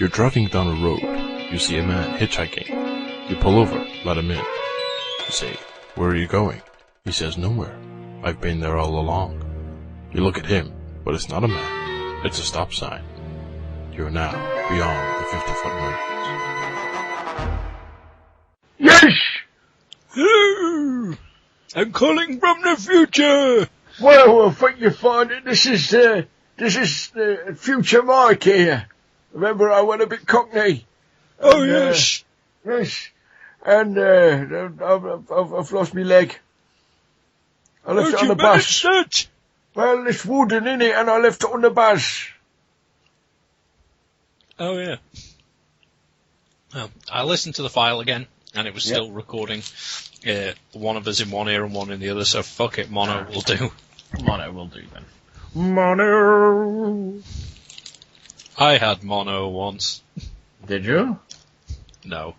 You're driving down a road. You see a man hitchhiking. You pull over, let him in. You say, "Where are you going?" He says, "Nowhere. I've been there all along." You look at him, but it's not a man. It's a stop sign. You're now beyond the 50-foot mountains. Yes! I'm calling from the future! Well, I think you find it. This is future Mike here. Remember, I went a bit cockney. Oh, yes. Yes. And, I've lost my leg. I left it on the bus. That? Well, it's wooden, innit, and I left it on the bus. Oh, yeah. Well, I listened to the file again, and it was still recording. One of us in one ear and one in the other, so fuck it, mono will do. Mono will do then. Mono. I had mono once. Did you? No.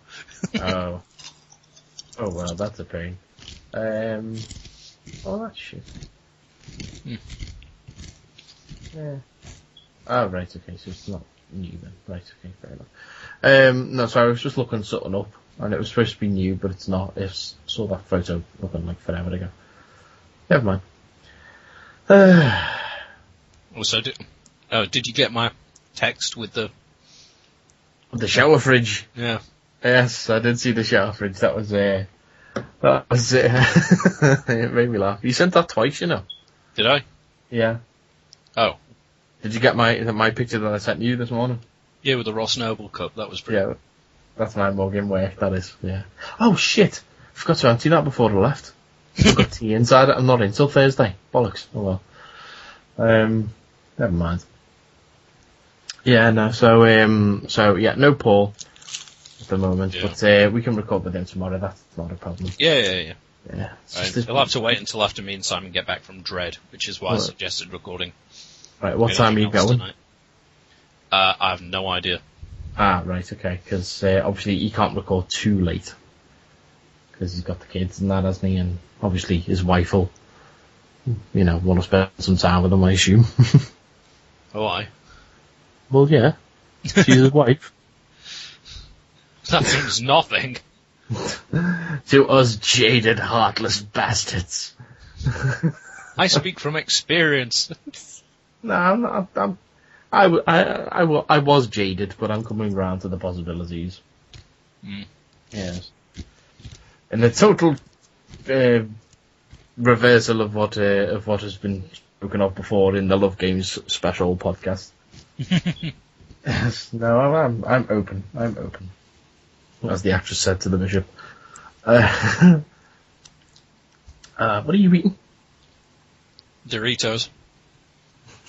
Oh. Oh well, that's a pain. Oh, that's shit. Yeah. Oh, right, okay, so it's not new then. Right, okay, fair enough. No, so I was just looking something up, and it was supposed to be new, but it's not. I saw that photo looking like forever ago. Never mind. Also, did you get my text with the shower fridge? Yeah. Yes, I did see the shower fridge. That was it made me laugh. You sent that twice, you know. Did I? Yeah. Oh. Did you get my picture that I sent you this morning? Yeah, with the Ross Noble cup. That was pretty. Yeah, that's my mug in work. That is. Yeah. Oh shit! Forgot to empty that before I left. I've got tea inside it. I'm not in till Thursday. Bollocks. Oh well. Never mind. Yeah. No. So yeah. No Paul at the moment, but we can record with him tomorrow. That's not a problem. Yeah. Yeah. He'll have to wait until after me and Simon get back from Dread, which is why I suggested recording. Right, what time are you going? Tonight. I have no idea. Ah, right, okay, because obviously he can't record too late. Because he's got the kids and that, hasn't he? And obviously his wife will, want to spend some time with him, I assume. Oh, I? Well, yeah. She's his wife. That means nothing. To us jaded, heartless bastards. I speak from experience. No, I'm not. I was jaded, but I'm coming round to the possibilities. Yes. And the total reversal of what has been spoken of before in the Love Games special podcast. Yes. No, I'm open. I'm open. As the actress said to the bishop. What are you eating? Doritos.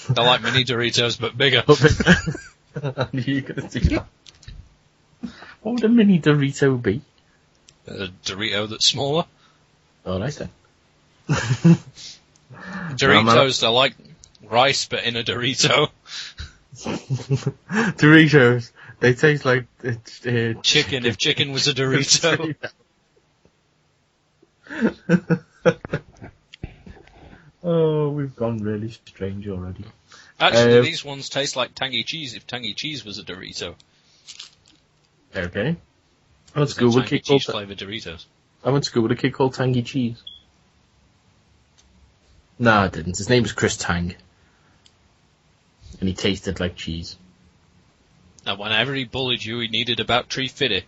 They're like mini Doritos, but bigger. I knew you were going to do that. What would a mini Dorito be? A Dorito that's smaller. Oh, nice then. Doritos, they're like rice, but in a Dorito. Doritos, they taste like chicken, if chicken was a Dorito. Oh, we've gone really strange already. Actually, these ones taste like tangy cheese if tangy cheese was a Dorito. Okay. I went to school with a kid called flavored Doritos. I went to school with a kid called Tangy Cheese. No, I didn't. His name was Chris Tang. And he tasted like cheese. And whenever he bullied you, he needed about 350.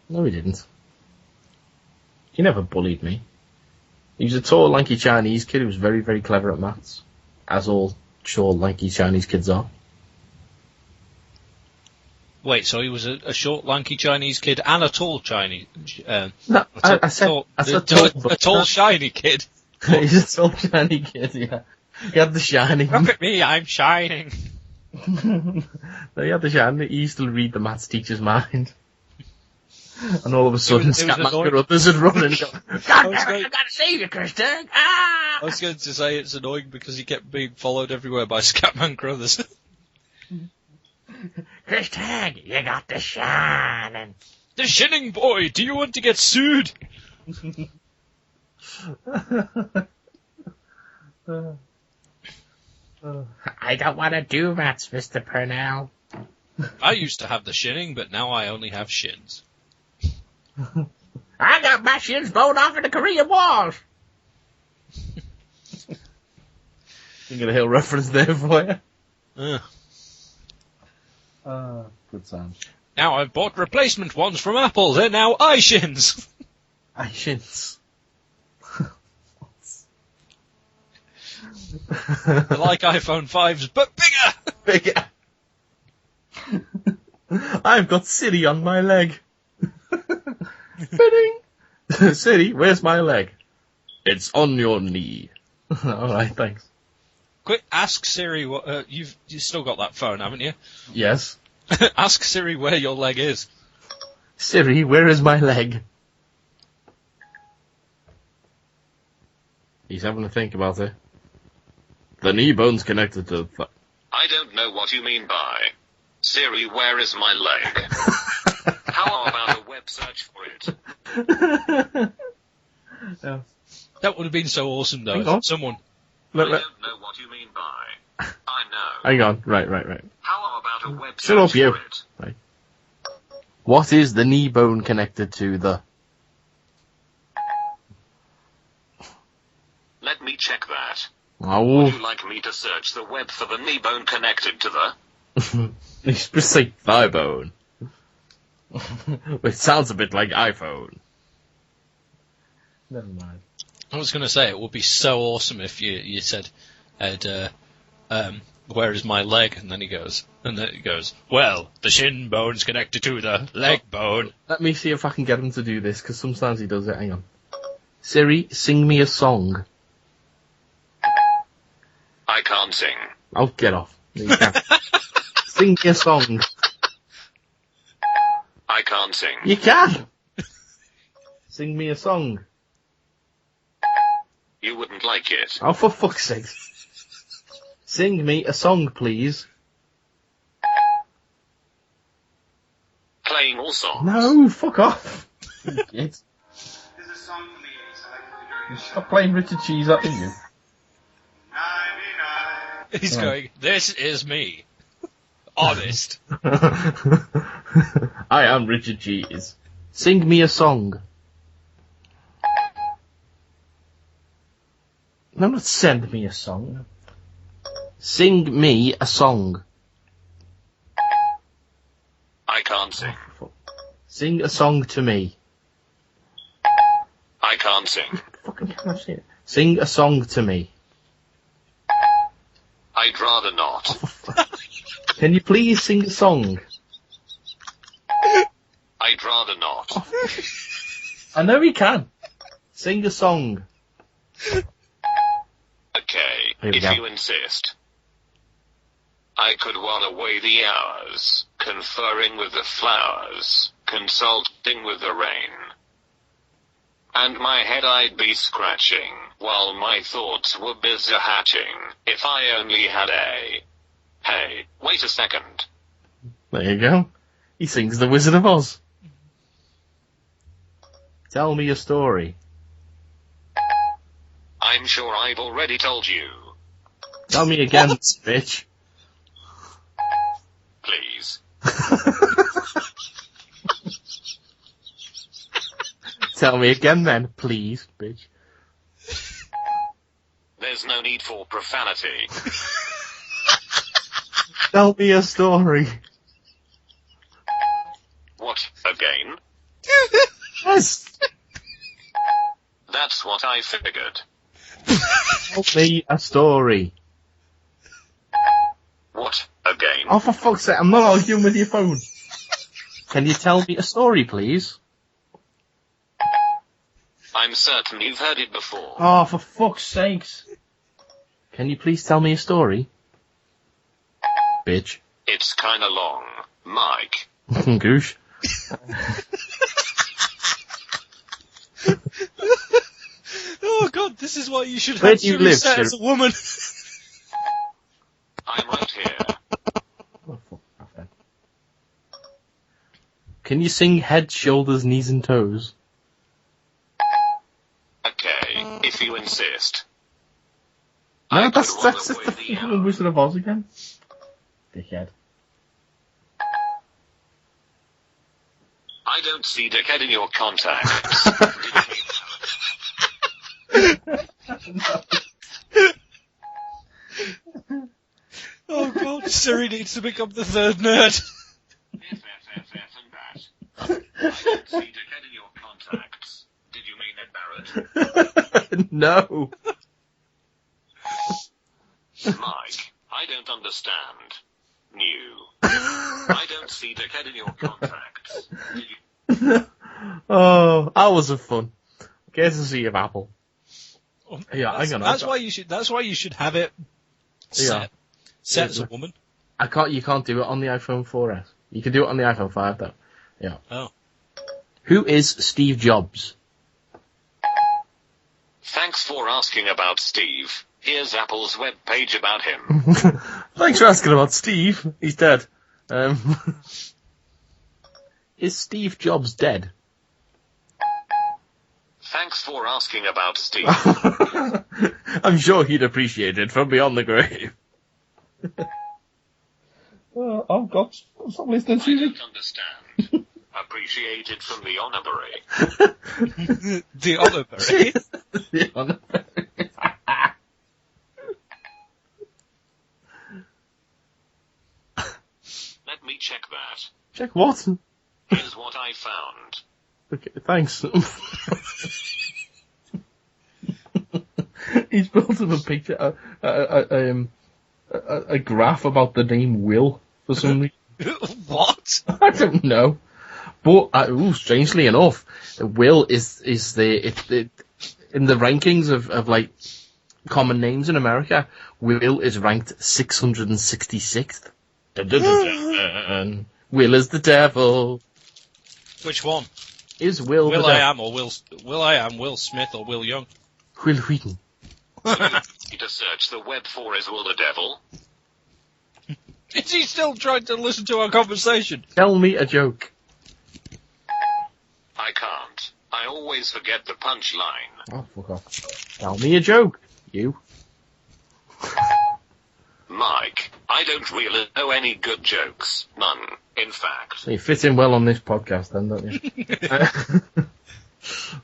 No, he didn't. He never bullied me. He was a tall, lanky Chinese kid who was very, very clever at maths. As all tall, lanky Chinese kids are. Wait, so he was a short, lanky Chinese kid and a tall Chinese... No, I said a tall, shiny kid. He's a tall, shiny kid, yeah. He had the shining. Look at me, I'm shining. No, he had the shining. He used to read the maths teacher's mind. And all of a sudden, Scatman Carruthers would run and go, God damn it, I gotta save you, Christian! Ah! I was going to say it's annoying because he kept being followed everywhere by Scatman Carruthers. Christian, you got the shining. The Shinning Boy, do you want to get sued? I don't want to do maths, Mr. Purnell. I used to have the shinning, but now I only have shins. I got my shins blown off in the Korean Wars. You got a Hill reference there for you? Good sound. Now I've bought replacement ones from Apple. They're now iShins. iShins. They're like iPhone 5s, but bigger. I've got Siri on my leg. Fitting. Siri, where's my leg? It's on your knee. Alright, thanks. Quick, ask Siri what, you've still got that phone, haven't you? Yes. Ask Siri where your leg is. Siri, where is my leg? He's having to think about it. The knee bone's connected to the... I don't know what you mean by Siri, where is my leg? How about a web search for it? Yeah. That would have been so awesome, though. Hang on. Someone. I don't know what you mean by I know. Hang on, right. How about a web Shut up, search you. for it? Right. What is the knee bone connected to the... Let me check that. Oh, Would you like me to search the web for the knee bone connected to the... it's just like thigh bone. It sounds a bit like iPhone. Never mind. I was going to say, it would be so awesome if you said, where is my leg? And then he goes, well, the shin bone's connected to the leg bone. Let me see if I can get him to do this, because sometimes he does it. Hang on. Siri, sing me a song. I can't sing. Oh, get off. You can. Sing me a song. I can't sing. You can! Sing me a song. You wouldn't like it. Oh, for fuck's sake. Sing me a song, please. Playing all songs. No, fuck off. Idiot. There's a song for me, so I can do it. Stop playing Richard Cheese at you. 99. He's Right. going, this is me. Honest. I am Richard Cheese. Sing me a song. No, not send me a song. Sing me a song. I can't sing. Sing a song to me. I can't sing. Fucking can't say it. Sing a song to me. I'd rather not. Can you please sing a song? I'd rather not. I know he can. Sing a song. Okay, Here we if go. you insist. I could while away the hours, conferring with the flowers, consulting with the rain. And my head I'd be scratching, while my thoughts were busy hatching, if I only had a... Hey, wait a second. There you go. He sings The Wizard of Oz. Tell me a story. I'm sure I've already told you. Tell me again, bitch. Please. Tell me again then, please, bitch. There's no need for profanity. Tell me a story. What, again? Yes. That's what I figured. Tell me a story. What, again? Oh, for fuck's sake, I'm not arguing with your phone. Can you tell me a story, please? I'm certain you've heard it before. Oh, for fuck's sakes. Can you please tell me a story? Bitch. It's kinda long, Mike. Goosh. Oh god, this is why you should Where have do you Siri live, set Siri? as a woman. I'm right here. Oh, fuck off then. Can you sing head, shoulders, knees and toes? Okay, if you insist. No, I that's could just while the away the fucking Wizard of Oz again. Dickhead. I don't see dickhead in your contacts. Oh god, Siri needs to become the third nerd. F, and that. I don't see dickhead in your contacts. Did you mean Ed Barrett? No. Mike, I don't understand. New. I don't see dickhead in your contacts. Did you... Oh, hours of fun. Courtesy of Apple. Yeah, hang on. That's why you should have it set. Set as a woman. You can't do it on the iPhone 4S. You can do it on the iPhone 5 though. Yeah. Oh. Who is Steve Jobs? Thanks for asking about Steve. Here's Apple's webpage about him. Thanks for asking about Steve. He's dead. Is Steve Jobs dead? Thanks for asking about Steve. I'm sure he'd appreciate it from beyond the grave. Oh God, stop listening to I me. don't understand. Appreciated from the honorary. The honorary. The honorary. Let me check that. Check what? Here's what I found. Okay, thanks. He's built up a picture, a graph about the name Will for some reason. What? I don't know. But, strangely enough, Will is in the rankings of like, common names in America, Will is ranked 666th. Dun, dun, dun, dun. Will is the devil. Which one? Is Will Will the I devil? am or Will I am Will Smith or Will Young? Will Wheaton. To search the web for is Will the Devil. Is he still trying to listen to our conversation? Tell me a joke. I can't. I always forget the punchline. Oh, fuck off. Tell me a joke, you. Mike, I don't really know any good jokes. None, in fact. So you fit in well on this podcast then, don't you?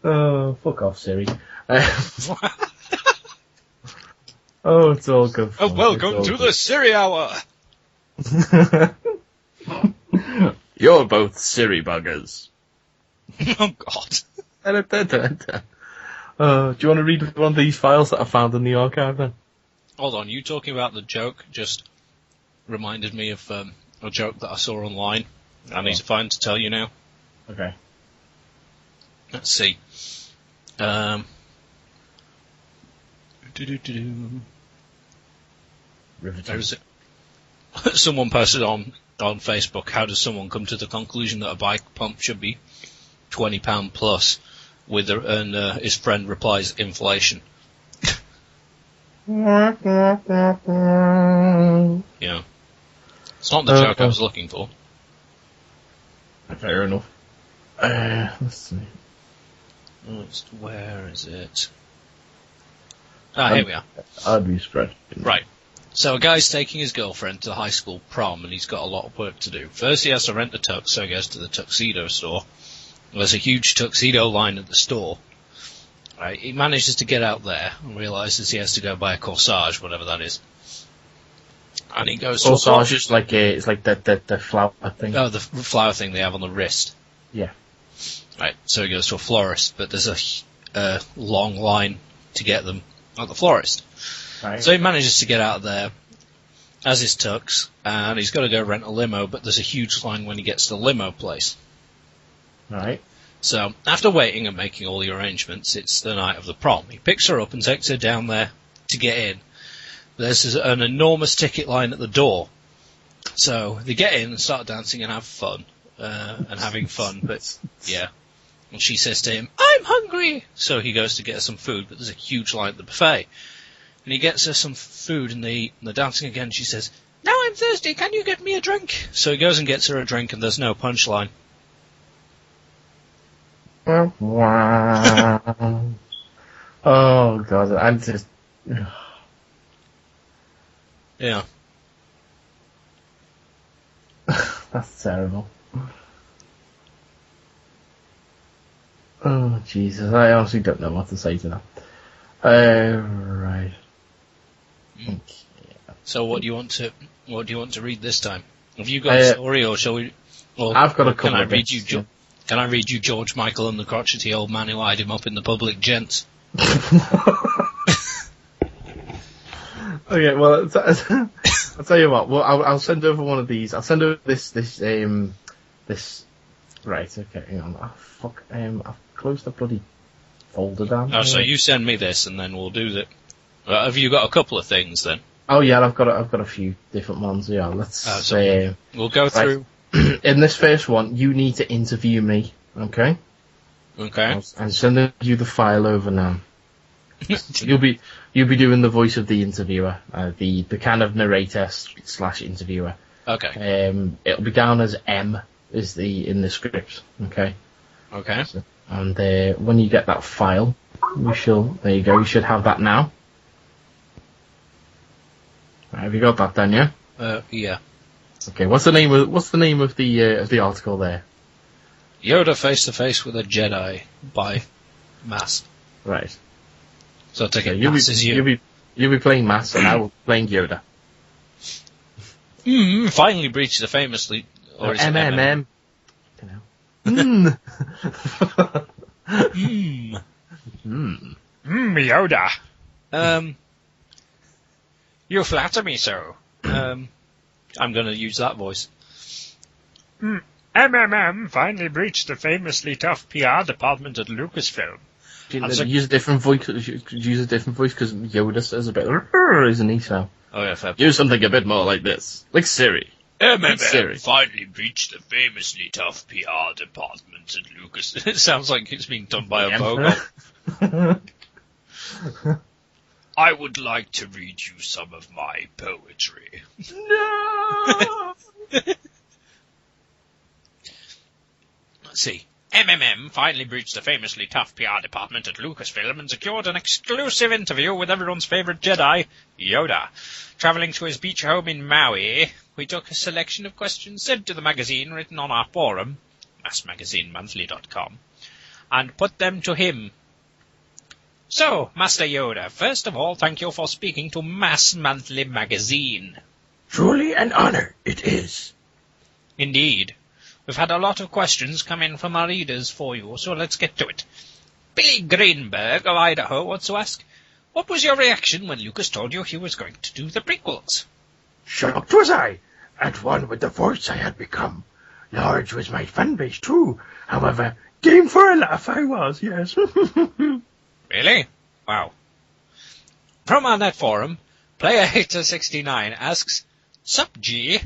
Oh, fuck off, Siri. Oh, it's all good fun. Welcome to the Siri Hour! You're both Siri buggers. Oh god. Do you want to read one of these files that I found in the archive then? Hold on, you talking about the joke just reminded me of a joke that I saw online. I need to find to tell you now. Okay. Let's see. There's someone posted on Facebook, how does someone come to the conclusion that a bike pump should be £20 plus? And his friend replies, inflation. Yeah. It's not the joke I was looking for. Fair enough. Let's see. Where is it? Here we are. I'd be spread. Right. So a guy's taking his girlfriend to the high school prom and he's got a lot of work to do. First he has to rent a tux, so he goes to the tuxedo store. There's a huge tuxedo line at the store. Right, he manages to get out there and realises he has to go buy a corsage, whatever that is. And he goes to corsage is like it's like the flower thing. Oh, the flower thing they have on the wrist. Yeah. Right, so he goes to a florist, but there's a long line to get them at the florist. Right. So he manages to get out of there as his tux, and he's got to go rent a limo, but there's a huge line when he gets to the limo place. Right. So, after waiting and making all the arrangements, it's the night of the prom. He picks her up and takes her down there to get in. There's an enormous ticket line at the door. So, they get in and start dancing and have fun, and having fun, but, yeah. And she says to him, I'm hungry! So he goes to get her some food, but there's a huge line at the buffet. And he gets her some food and they're dancing again. She says, now I'm thirsty, can you get me a drink? So he goes and gets her a drink and there's no punchline. Oh God, I'm just... Yeah. That's terrible. Oh, Jesus. I honestly don't know what to say to that. Right. Okay. So what do you want to read this time? Have you got a story, or shall we? Or, I've got a or couple can I of read bits, you? yeah. Can I read you George Michael and the crotchety old man who eyed him up in the public gents? Okay, well, I'll tell you what. Well, I'll send over one of these. I'll send over this. Right. Okay. Hang on. Oh, fuck. I've closed the bloody folder down. Oh, so you send me this, and then we'll do that. Have you got a couple of things then? Oh yeah, I've got a few different ones. Yeah, let's say we'll go through. In this first one, you need to interview me. Okay. Okay. I'm sending you the file over now. You'll be doing the voice of the interviewer, the kind of narrator / interviewer. Okay. It'll be down as M in the script. Okay. Okay. So, and when you get that file, there you go. You should have that now. Right, have you got that then? Yeah. Yeah. Okay. What's the name of the article there? Yoda face to face with a Jedi by Mass. Right. So I take it you'll Mass is you. You'll be playing Mass, and I will be playing Yoda. Finally breached the famously. Or is it MMM. Yoda. You flatter me so. I'm going to use that voice. MMM finally breached the famously tough PR department at Lucasfilm. Use a different voice. Use a different voice because Yoda says a bit, isn't he? So oh yeah, fair. Use something a bit more like this, like Siri. MMM finally breached the famously tough PR department at Lucas. It sounds like it's being done by a Bogo. I would like to read you some of my poetry. No! Let's see. MMM finally breached the famously tough PR department at Lucasfilm and secured an exclusive interview with everyone's favourite Jedi, Yoda. Travelling to his beach home in Maui, we took a selection of questions sent to the magazine written on our forum, massmagazinemonthly.com, and put them to him. So, Master Yoda, first of all, thank you for speaking to Mass Monthly Magazine. Truly an honour, it is. Indeed. We've had a lot of questions come in from our readers for you, so let's get to it. Billy Greenberg of Idaho wants to ask, what was your reaction when Lucas told you he was going to do the prequels? Shocked was I, at one with the force I had become. Large was my fan base too, however, game for a laugh I was, yes. Really? Wow. From our net forum, PlayerHater69 asks, Sup G?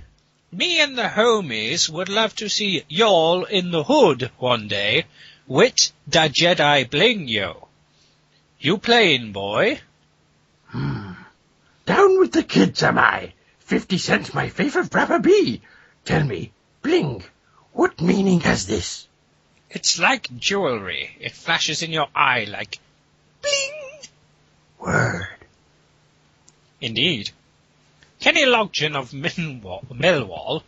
Me and the homies would love to see y'all in the hood one day with da Jedi bling yo. You playing, boy? Down with the kids am I. 50 cents my favourite brother be. Tell me, bling, what meaning has this? It's like jewelry. It flashes in your eye like bling. Word. Indeed. Kenny Logton of Millwall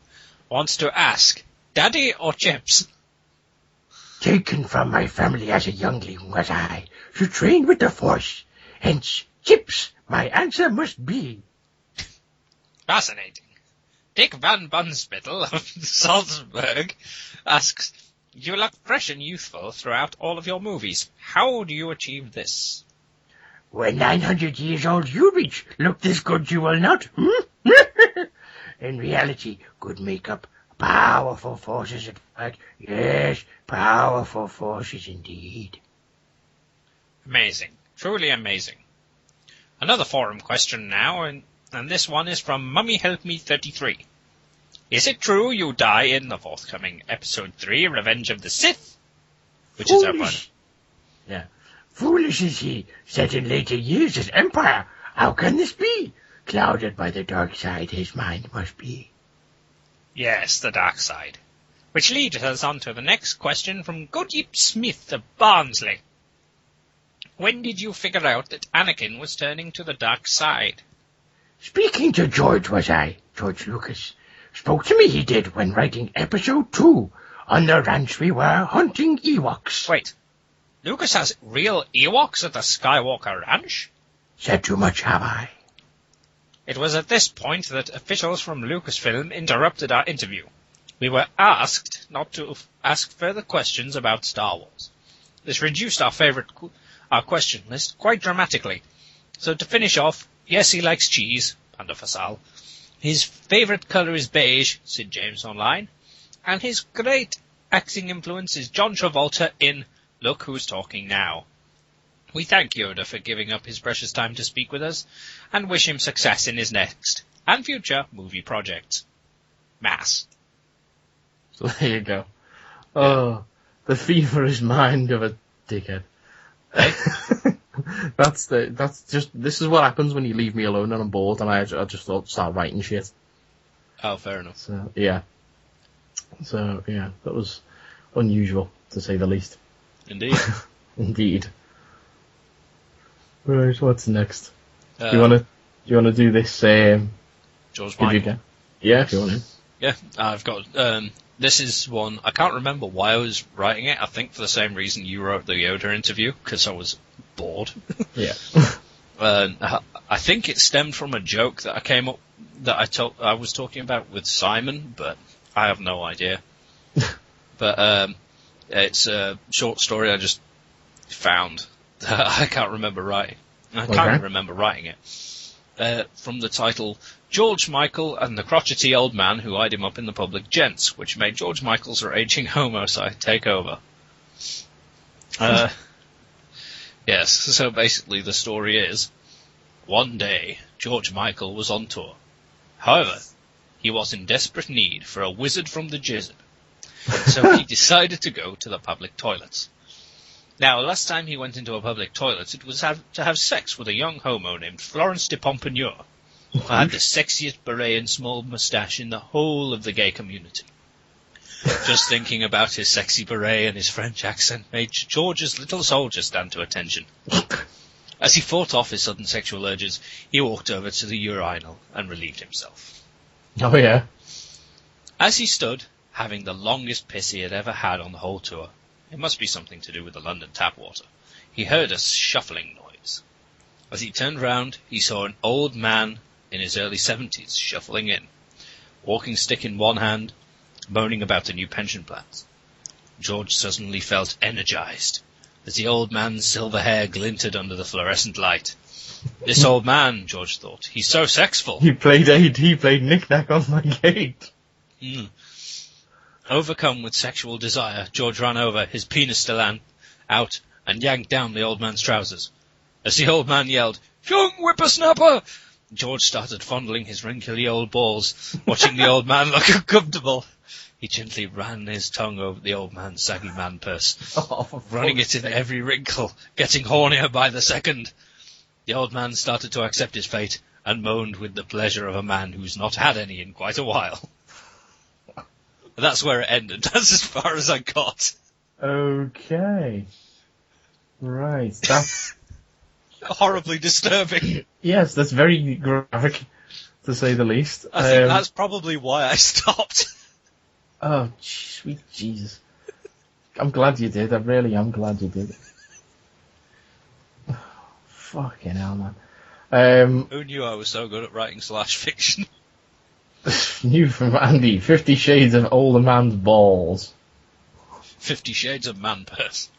wants to ask, Daddy or Chips? Taken from my family as a youngling was I, to train with the force. Hence, Chips, my answer must be. Fascinating. Dick Van Bunspittle of Salzburg asks, you look fresh and youthful throughout all of your movies. How do you achieve this? When 900 years old you reach, look this good you will not. In reality, good makeup, powerful forces at work. Yes, powerful forces indeed. Amazing. Truly amazing. Another forum question now, and this one is from Mummy Help Me 33. Is it true you die in the forthcoming Episode 3, Revenge of the Sith? Which is our one. Yeah. Foolish is he, set in later years as Empire. How can this be? Clouded by the dark side his mind must be. Yes, the dark side. Which leads us on to the next question from Goodyeep Smith of Barnsley. When did you figure out that Anakin was turning to the dark side? Speaking to George was I, George Lucas. Spoke to me he did when writing Episode 2. On the ranch we were hunting Ewoks. Wait. Lucas has real Ewoks at the Skywalker Ranch? Said too much, have I? It was at this point that officials from Lucasfilm interrupted our interview. We were asked not to ask further questions about Star Wars. This reduced our question list quite dramatically. So to finish off, yes, he likes cheese, Panda Fasal. His favourite colour is beige, Sid James Online. And his great acting influence is John Travolta in Look Who's Talking Now. We thank Yoda for giving up his precious time to speak with us, and wish him success in his next and future movie projects. Mass. So there you go. Oh, the feverish mind of a dickhead. This is what happens when you leave me alone and I'm bored, and I just thought start writing shit. Oh, fair enough. So yeah, that was unusual to say the least. Indeed. Indeed. Right, what's next? Do you wanna do this? George Michael. Yeah, if you want to. Yeah, I've got. This is one I can't remember why I was writing it. I think for the same reason you wrote the Yoda interview, because I was bored. Yeah. I think it stemmed from a joke that I came up that I was talking about with Simon, but I have no idea. But it's a short story I just found that I can't remember writing. I can't remember writing it. From the title, George Michael and the crotchety old man who eyed him up in the public gents, which made George Michael's raging homicide take over. Yes, so basically the story is, one day, George Michael was on tour. However, he was in desperate need for a wizard from the jizzard, so he decided to go to the public toilets. Now, last time he went into a public toilet, it was to have sex with a young homo named Florence de Pompadour, who had the sexiest beret and small moustache in the whole of the gay community. Just thinking about his sexy beret and his French accent made George's little soldier stand to attention. As he fought off his sudden sexual urges, he walked over to the urinal and relieved himself. Oh yeah. As he stood, having the longest piss he had ever had on the whole tour, it must be something to do with the London tap water, he heard a shuffling noise. As he turned round, he saw an old man in his early 70s shuffling in, walking stick in one hand, moaning about the new pension plans. George suddenly felt energized, as the old man's silver hair glinted under the fluorescent light. This old man, George thought, he's so sexful. He played knick-knack on my gate. Overcome with sexual desire, George ran over, his penis still out, and yanked down the old man's trousers. As the old man yelled, "Young whippersnapper!" George started fondling his wrinkly old balls, watching the old man look uncomfortable. He gently ran his tongue over the old man's saggy man purse, running it in every wrinkle, getting hornier by the second. The old man started to accept his fate, and moaned with the pleasure of a man who's not had any in quite a while. That's where it ended. That's as far as I got. Okay. Right, that's... horribly disturbing. Yes, that's very graphic, to say the least. I think that's probably why I stopped. Oh, sweet Jesus. I'm glad you did. I really am glad you did. Fucking hell, man. Who knew I was so good at writing /fiction? New from Andy, 50 Shades of Older Man's Balls. 50 Shades of Man Purse.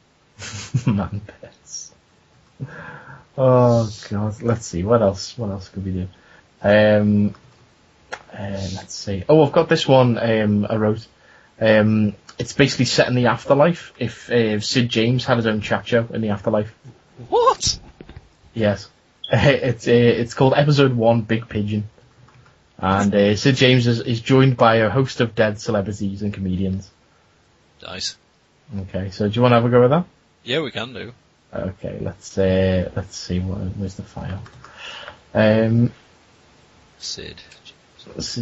Man Purse. Oh, God. Let's see. What else could we do? Let's see. Oh, I've got this one I wrote. It's basically set in the afterlife. If Sid James had his own chat show in the afterlife. What? Yes. It's called Episode 1, Big Pidgeon. And Sid James is joined by a host of dead celebrities and comedians. Nice. Okay, so do you want to have a go with that? Yeah, we can do. Okay, let's see, where's the file? Sid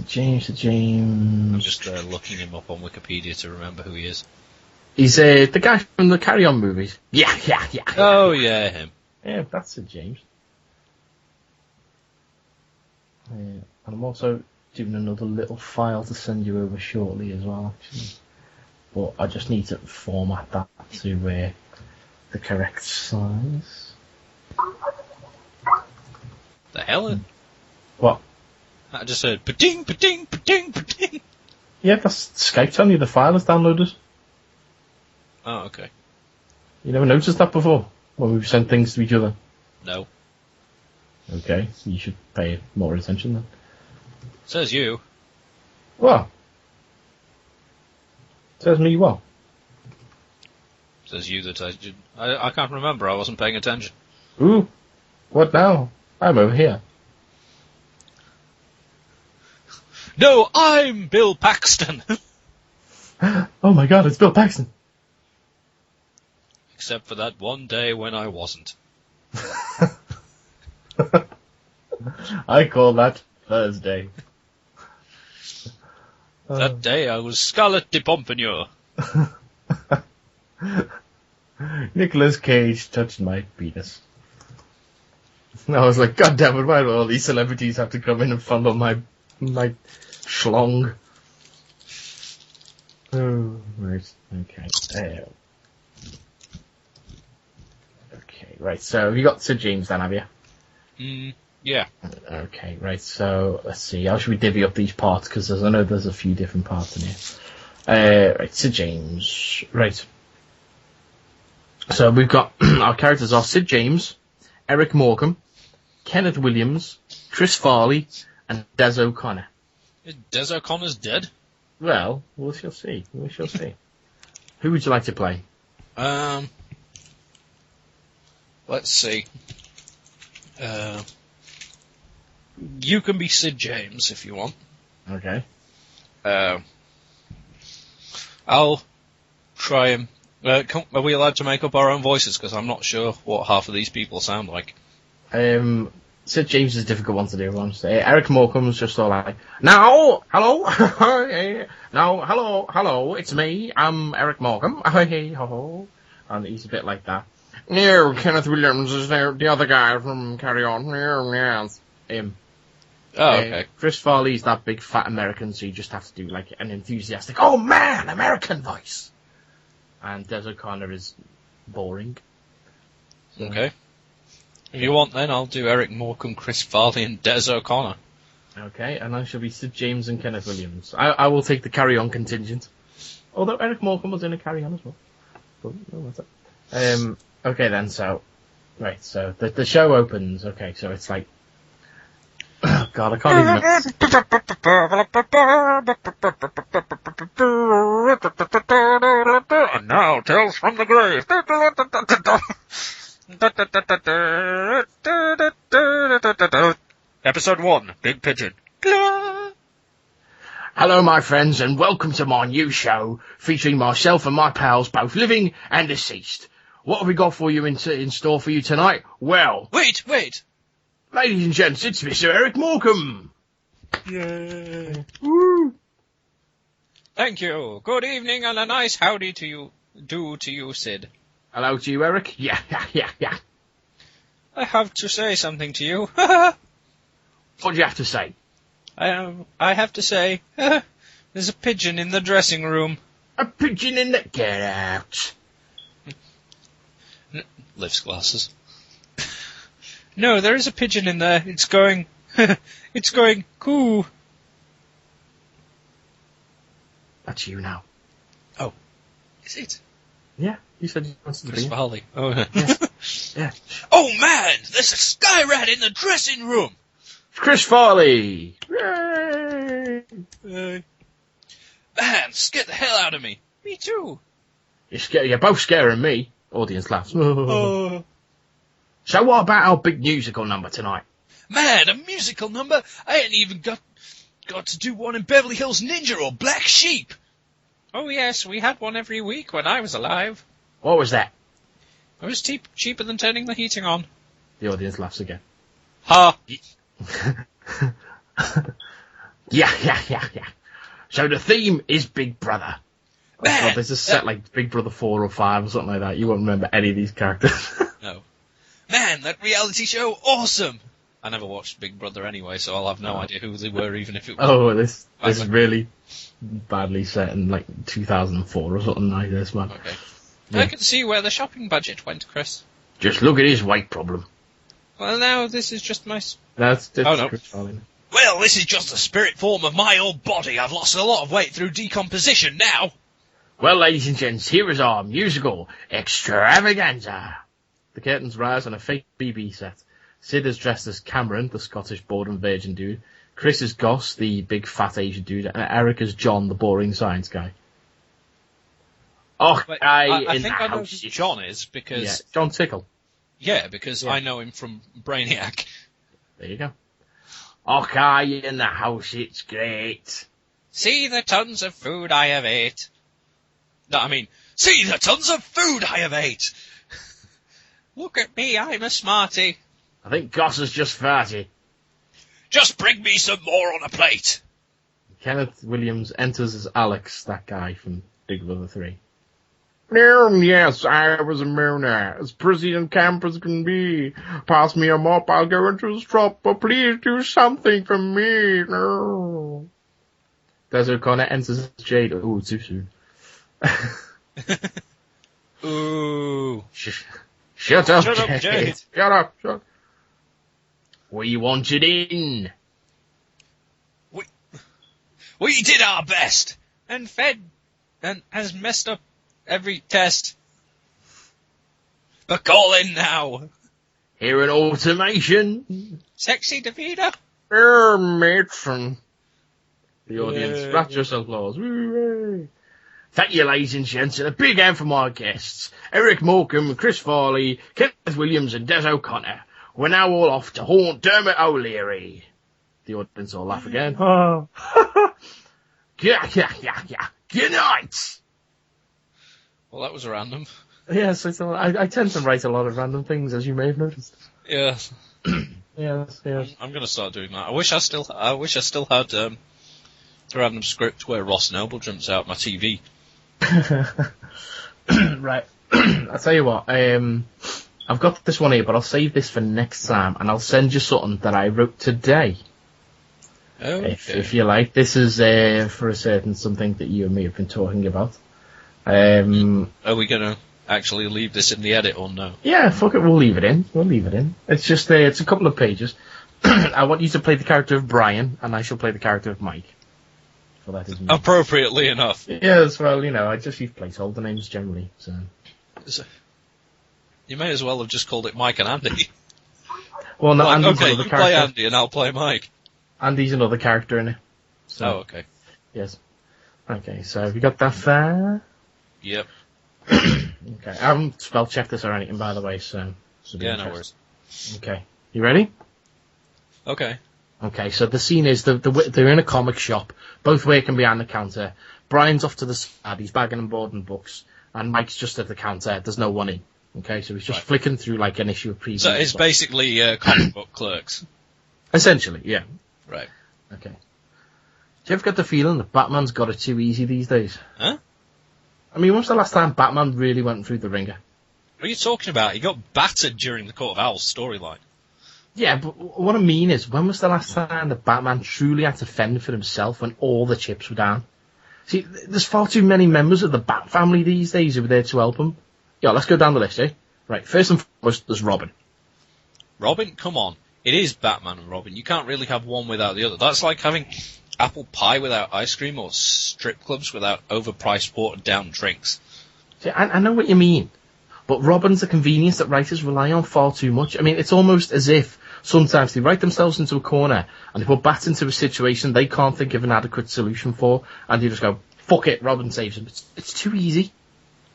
James. I'm just looking him up on Wikipedia to remember who he is. He's the guy from the Carry On movies. Yeah. Oh, yeah, him. Yeah, that's Sid James. And I'm also doing another little file to send you over shortly as well, actually. But I just need to format that to the correct size. The hell? What? I just heard pa-ding, pa-ding, pa-ding, pa-ding. Yeah, that's Skype telling you the file is downloaded. Oh, okay. You never noticed that before? When we've sent things to each other? No. Okay, you should pay more attention then. Says you. What? Says me what? Says you that I can't remember, I wasn't paying attention. Ooh, what now? I'm over here. No, I'm Bill Paxton! Oh my god, it's Bill Paxton! Except for that one day when I wasn't. I call that Thursday. That day I was Scarlett de Pompadour. Nicolas Cage touched my penis. And I was like, God damn it, why do all these celebrities have to come in and fondle my schlong? Oh, right, okay. Okay, right, so you got Sid James then, have you? Yeah. Okay, right, so let's see, how should we divvy up these parts, because I know there's a few different parts in here. Right, Sid James, right. So we've got, our characters are Sid James, Eric Morecambe, Kenneth Williams, Chris Farley, and Des O'Connor. Is Des O'Connor's dead? Well, we shall see, we shall see. Who would you like to play? Let's see. You can be Sid James if you want. Okay. I'll try and... are we allowed to make up our own voices? Because I'm not sure what half of these people sound like. Sid James is a difficult one to do, honestly. Eric Morecambe's just all like, now, hello, now, hello, it's me, I'm Eric Morecambe, and he's a bit like that. No, Kenneth Williams is the other guy from Carry On. Him. Oh, okay. Chris Farley's that big fat American, so you just have to do like an enthusiastic, oh man, American voice. And Des O'Connor is boring. So. Okay. If you want, then I'll do Eric Morecambe, Chris Farley, and Des O'Connor. Okay, and I shall be Sid James and Kenneth Williams. I will take the Carry On contingent. Although Eric Morecambe was in a Carry On as well. But no matter. Okay then, so... Right, so the show opens. Okay, so it's like... Oh God, I can't even... And now, Tales from the Grave. Episode 1, Big Pigeon. Hello, my friends, and welcome to my new show, featuring myself and my pals, both living and deceased. What have we got for you in store for you tonight? Well... Wait! Ladies and gents, it's Mr. Eric Morecambe. Yay. Woo. Thank you. Good evening and a nice howdy to you, Sid. Hello to you, Eric. Yeah. I have to say something to you. What do you have to say? I have to say, there's a pigeon in the dressing room. A pigeon in the... Get out. Lifts glasses. No, there is a pigeon in there. It's going... it's going coo. That's you now. Oh. Is it? Yeah, you said you wanted to Chris be. Farley. Oh, Yeah. Oh man, there's a sky rat in the dressing room. Chris Farley. Yay! Man, scared the hell out of me. Me too. You're both scaring me. Audience laughs. Oh. So what about our big musical number tonight? Man, a musical number? I ain't even got to do one in Beverly Hills Ninja or Black Sheep. Oh yes, we had one every week when I was alive. What was that? It was cheaper than turning the heating on. The audience laughs again. Ha! Yeah. So the theme is Big Brother. Oh God, this is set like Big Brother 4 or 5 or something like that. You won't remember any of these characters. No. Man, that reality show, awesome! I never watched Big Brother anyway, so I'll have no idea who they were, even if it was... Oh, this is really badly set in like 2004 or something like this, man. Okay. I can see where the shopping budget went, Chris. Just look at his weight problem. Well, now this is just my... That's Oh, no. Chris Farley. Well, this is just the spirit form of my old body. I've lost a lot of weight through decomposition now. Well, ladies and gents, here is our musical extravaganza. The curtains rise on a fake BB set. Sid is dressed as Cameron, the Scottish boredom virgin dude. Chris is Goss, the big fat Asian dude. And Eric is John, the boring science guy. Oh, Wait, I I in think the I know house. who John is because... Yeah, John Tickle. Yeah, because Yeah. I know him from Brainiac. There you go. Okay, in the house, it's great. See the tons of food I have ate. No, I mean, see the tons of food I have ate. Look at me, I'm a smarty. I think Goss has just farted. Just bring me some more on a plate. Kenneth Williams enters as Alex, that guy from Big Brother 3. Yes, I was a mooner, as pretty on camp as can be. Pass me a mop, I'll go into the shop, but please do something for me. No. Des O'Connor enters as Jade. Ooh, too soon. Ooh. Shut up, Shut up, Jade. Jade. Shut up. We wanted in. We did our best and fed and has messed up every test. But call in now. Here in automation. Sexy Davida. Matron. The audience Yeah. rapturous applause. Woo-hoo. Thank you, ladies and gents, and a big hand for my guests, Eric Morecambe, Chris Farley, Kenneth Williams and Des O'Connor. We're now all off to haunt Dermot O'Leary. The audience all laugh again. Good night. Well, that was random. Yes, I tend to write a lot of random things, as you may have noticed. Yeah. Yes. I'm going to start doing that. I wish I still had a random script where Ross Noble jumps out my TV. Right. I'll tell you what, I've got this one here, but I'll save this for next time, and I'll send you something that I wrote today. Okay. If you like. This is for a certain something that you and me have been talking about. Are we going to actually leave this in the edit or no? Yeah, fuck it, we'll leave it in. It's just it's a couple of pages. I want you to play the character of Brian, and I shall play the character of Mike. So that is me. Appropriately enough. Yes, well, I just use placeholder names generally, so... You may as well have just called it Mike and Andy. Well, no, Like, Andy's okay, another you character. play Andy and I'll play Mike. Andy's another character in it. So, Oh, okay. Yes. Okay, so have you got that far? Yep. Okay, I haven't spell checked this or anything, by the way, so... Yeah, no worries. Okay, you ready? Okay. Okay, so the scene is they're in a comic shop, both working behind the counter. Brian's off to the side, he's bagging and boarding books, and Mike's just at the counter, there's no one in. Okay, so he's just Right. flicking through like an issue of previews. So it's basically comic book clerks. Essentially, yeah. Right. Okay. Do you ever get the feeling that Batman's got it too easy these days? Huh? I mean, when's the last time Batman really went through the ringer? What are you talking about? He got battered during the Court of Owls storyline. Yeah, but what I mean is, when was the last time that Batman truly had to fend for himself when all the chips were down? See, there's far too many members of the Bat family these days who are there to help him. Yeah, let's go down the list, eh? Right, first and foremost, there's Robin. Robin? Come on. It is Batman and Robin. You can't really have one without the other. That's like having apple pie without ice cream or strip clubs without overpriced watered-down drinks. See, I know what you mean, but Robin's a convenience that writers rely on far too much. I mean, it's almost as if sometimes they write themselves into a corner and they put Bat into a situation they can't think of an adequate solution for, and you just go, fuck it, Robin saves him. It's too easy.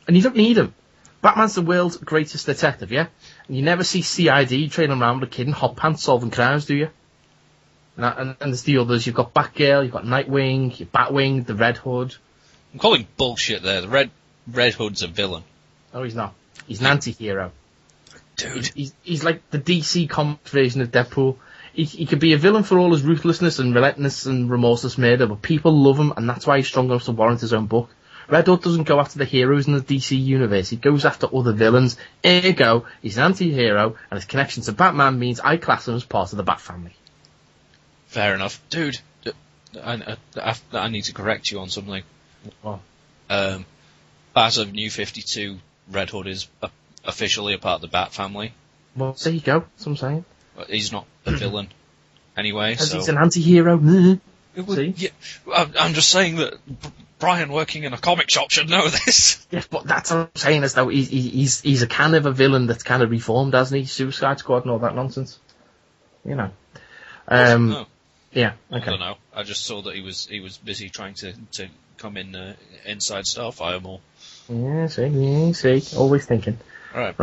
And you don't need him. Batman's the world's greatest detective, yeah? And you never see CID trailing around with a kid in hot pants solving crimes, do you? And there's the others. You've got Batgirl, you've got Nightwing, you've Batwing, the Red Hood. I'm calling bullshit there. The Red Hood's a villain. Oh, he's not. He's an anti-hero. Dude. He's like the DC comics version of Deadpool. He could be a villain for all his ruthlessness and relentless and remorseless murder, but people love him, and that's why he's strong enough to warrant his own book. Red Hood doesn't go after the heroes in the DC universe, he goes after other villains. Ergo, he's an anti-hero, and his connection to Batman means I class him as part of the Bat family. Fair enough. Dude, I need to correct you on something. What? Bat of New 52 Red Hood is officially a part of the Bat family. Well, there you go. That's what I'm saying. But he's not a villain anyway. Because So he's an anti-hero. See? yeah, I'm just saying that Brian, working in a comic shop, should know this. Yes, but that's what I'm saying, is though he's a kind of a villain that's kind of reformed, hasn't he? Suicide Squad and all that nonsense. You know. No. Yeah, I okay. don't know. I just saw that he was busy trying to come in inside Starfire more. Yeah, see. Always thinking. Right.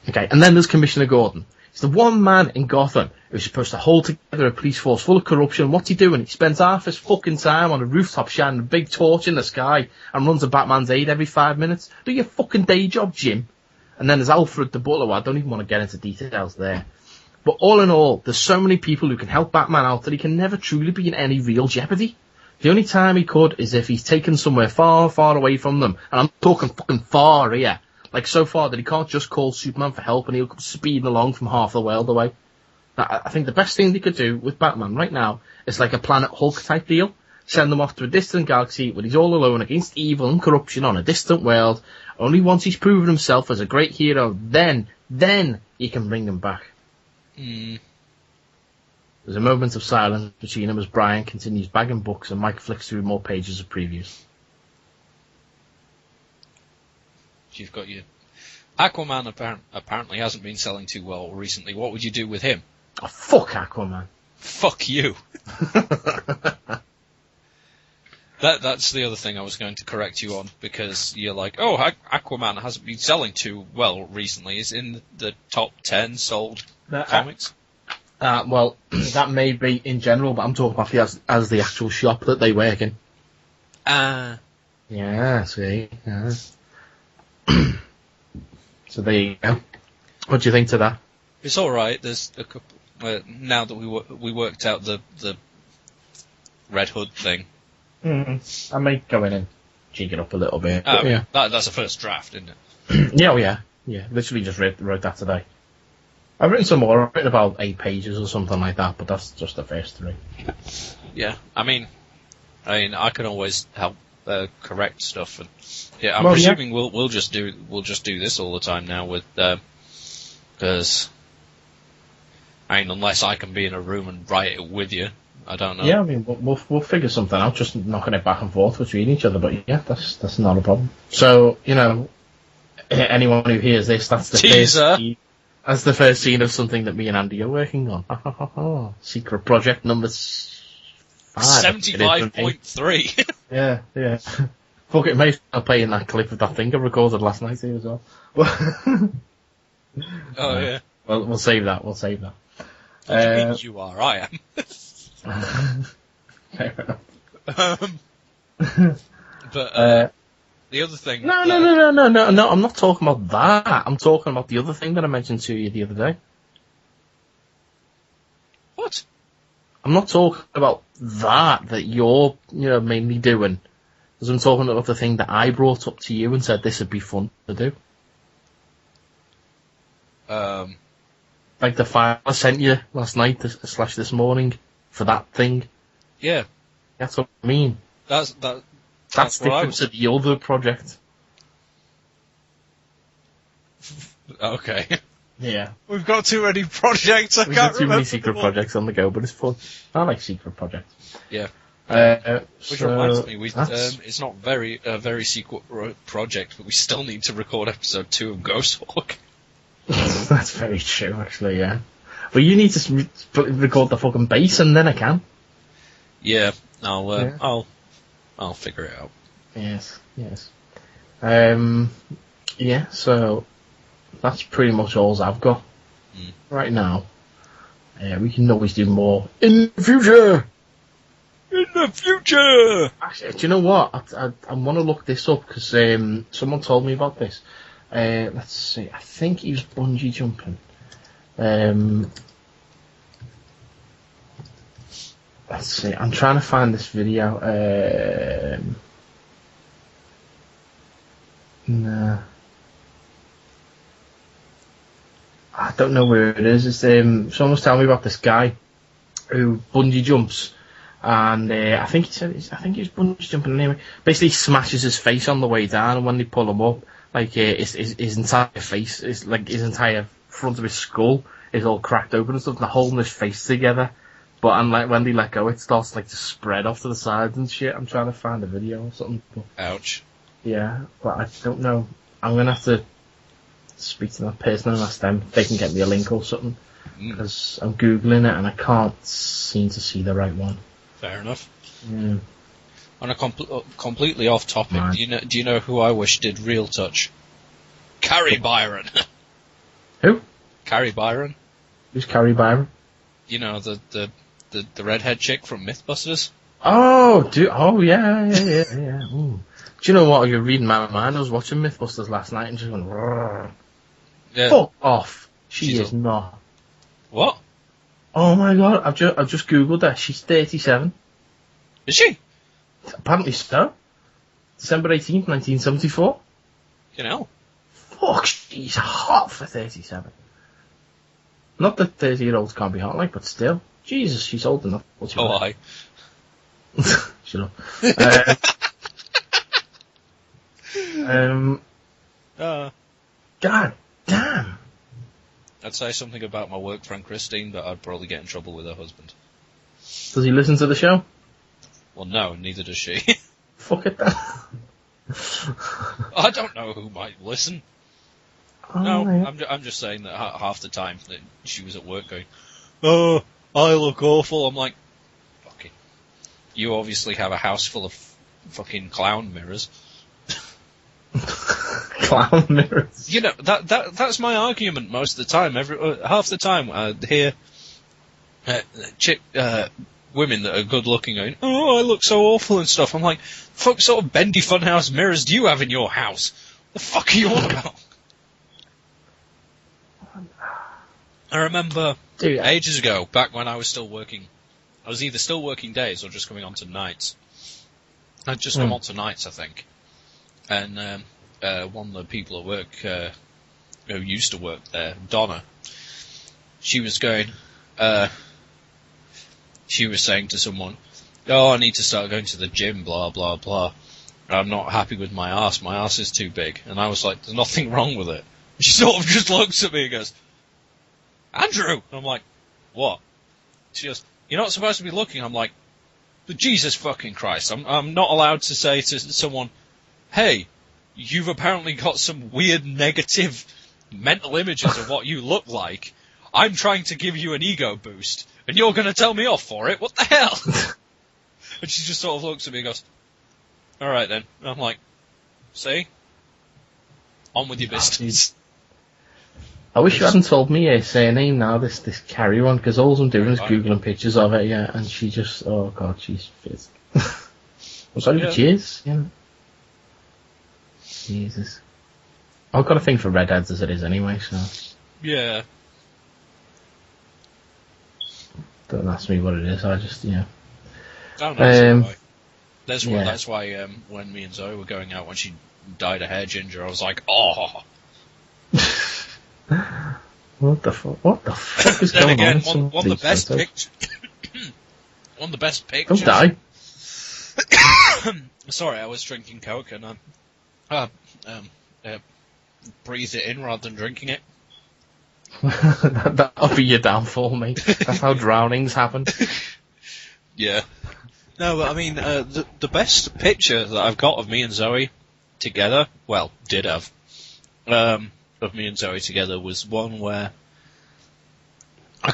Okay, and then there's Commissioner Gordon. He's the one man in Gotham who's supposed to hold together a police force full of corruption. What's he doing? He spends half his fucking time on a rooftop shining a big torch in the sky and runs a Batman's aid every 5 minutes. Do your fucking day job, Jim. And then there's Alfred the Butler. I don't even want to get into details there. But all in all, there's so many people who can help Batman out that he can never truly be in any real jeopardy. The only time he could is if he's taken somewhere far, far away from them. And I'm talking fucking far here. Like, so far that he can't just call Superman for help and he'll come speeding along from half the world away. Now, I think the best thing they could do with Batman right now is like a Planet Hulk type deal. Send him off to a distant galaxy where he's all alone against evil and corruption on a distant world. Only once he's proven himself as a great hero, then he can bring him back. There's a moment of silence between them as Brian continues bagging books and Mike flicks through more pages of previews. You've got your Aquaman. Apparently hasn't been selling too well recently. What would you do with him? Oh, fuck Aquaman. Fuck you. That's the other thing I was going to correct you on, because you're like, oh, Aquaman hasn't been selling too well recently. It's in the top 10 sold comics. Well, that may be in general, but I'm talking about as the actual shop that they work in. Yeah, see. Yeah. So there you go. What do you think to that? It's all right. There's a couple. Now that we worked out the Red Hood thing. I may go in and jig it up a little bit. Yeah. That's a first draft, isn't it? Yeah. Literally just wrote that today. I've written some more. I've written about 8 pages or something like that, but that's just the first 3. Yeah, I mean, I can always help correct stuff, and I'm Well, presuming we'll just do this all the time now with because unless I can be in a room and write it with you, I don't know. Yeah, I mean we'll figure something out, just knocking it back and forth between each other. But yeah, that's not a problem. So anyone who hears this, that's the teaser. That's the first scene of something that me and Andy are working on. Secret project number 75.3. Yeah. Fuck it, mate. I'll play in that clip of that thing I recorded last night here as well. Oh yeah. Well, we'll save that. What do you mean you are? I am. Fair enough. But the other thing. No. I'm not talking about that. I'm talking about the other thing that I mentioned to you the other day. What? I'm not talking about that you're, mainly doing. Because I'm talking about the thing that I brought up to you and said this would be fun to do. Like the file I sent you last night / this morning for that thing. Yeah. That's what I mean. That's different to the other project. Okay. Yeah. We've got too many projects. We've got too many secret projects on the go, but it's fun. I like secret projects. Yeah. Which so reminds me, it's not a very secret project, but we still need to record episode 2 of Ghosthawk. That's very true, actually. Yeah. Well, you need to record the fucking bass, and then I can. Yeah. I'll figure it out. Yes. Yeah. So that's pretty much all I've got right now. We can always do more in the future. Actually, do you know what? I want to look this up because someone told me about this. Let's see. I think he was bungee jumping. Let's see. I'm trying to find this video. No. I don't know where it is. It's someone's telling me about this guy who bungee jumps, and I think he was bungee jumping anyway. Basically, smashes his face on the way down, and when they pull him up, Like his entire face, his entire front of his skull is all cracked open and stuff, and they're holding his face together. But and when they let go, it starts to spread off to the sides and shit. I'm trying to find a video or something. But, Ouch. yeah, but I don't know. I'm gonna have to speak to that person and ask them if they can get me a link or something. Because I'm googling it and I can't seem to see the right one. Fair enough. Yeah. On a completely off topic, Right. do you know who I wish did real touch? Carrie Byron. Who? Carrie Byron. Who's Carrie Byron? You know, the redhead chick from Mythbusters? Oh, yeah. Ooh. Do you know what? You're reading my mind. I was watching Mythbusters last night and just went, "Rrrr." Yeah. Fuck off. She She's is not. What? Oh my god, I've just googled her. She's 37. Is she? Apparently so. December 18th, 1974. You know. Fuck, she's hot for 37. Not that 30-year-olds can't be hot, but still. Jesus, she's old enough. Oh, I. Shut up. God damn. I'd say something about my work friend Christine, but I'd probably get in trouble with her husband. Does he listen to the show? Well, no, neither does she. Fuck it then. I don't know who might listen. Oh, No, yeah. I'm just saying that half the time that she was at work going, "Oh, I look awful." I'm like, fucking, you obviously have a house full of fucking clown mirrors. Clown mirrors. You know, that's my argument most of the time. Half the time I hear women that are good looking going, "Oh, I look so awful" and stuff. I'm like, fuck sort of bendy funhouse mirrors do you have in your house? The fuck are you on about? I remember Dude, ages ago, back when I was still working, I was either still working days or just coming on to nights. I'd just come on to nights, I think. And one of the people at work who used to work there, Donna, she was going, she was saying to someone, "Oh, I need to start going to the gym, blah, blah, blah. I'm not happy with my arse is too big." And I was like, "There's nothing wrong with it." She sort of just looks at me and goes, "Andrew!" And I'm like, "What?" She goes, "You're not supposed to be looking." I'm like, "But Jesus fucking Christ, I'm not allowed to say to someone, 'Hey, you've apparently got some weird negative mental images of what you look like. I'm trying to give you an ego boost, and you're going to tell me off for it? What the hell?" And she just sort of looks at me and goes, "All right then." And I'm like, "See? On with your business." I wish you hadn't told me her surname now, this Carrie one, because all I'm doing is Googling pictures of it, yeah, and she just, oh god, she's fit. I'm sorry, Yeah. cheers, yeah. Jesus. I've got a thing for redheads as it is anyway, so Yeah. don't ask me what it is, I just, yeah. I don't know. That's why. yeah. That's why. When me and Zoe were going out, when she dyed her hair ginger, I was like, "Oh." What the fuck is Then going again, on? one of the best pictures. One of the best pictures. Don't die. Sorry, I was drinking Coke and I breathed it in rather than drinking it. That'll be your downfall, mate. That's how drownings happen. Yeah. No, but I mean, the best picture that I've got of me and Zoe together, well, did have, of me and Zoe together was one where I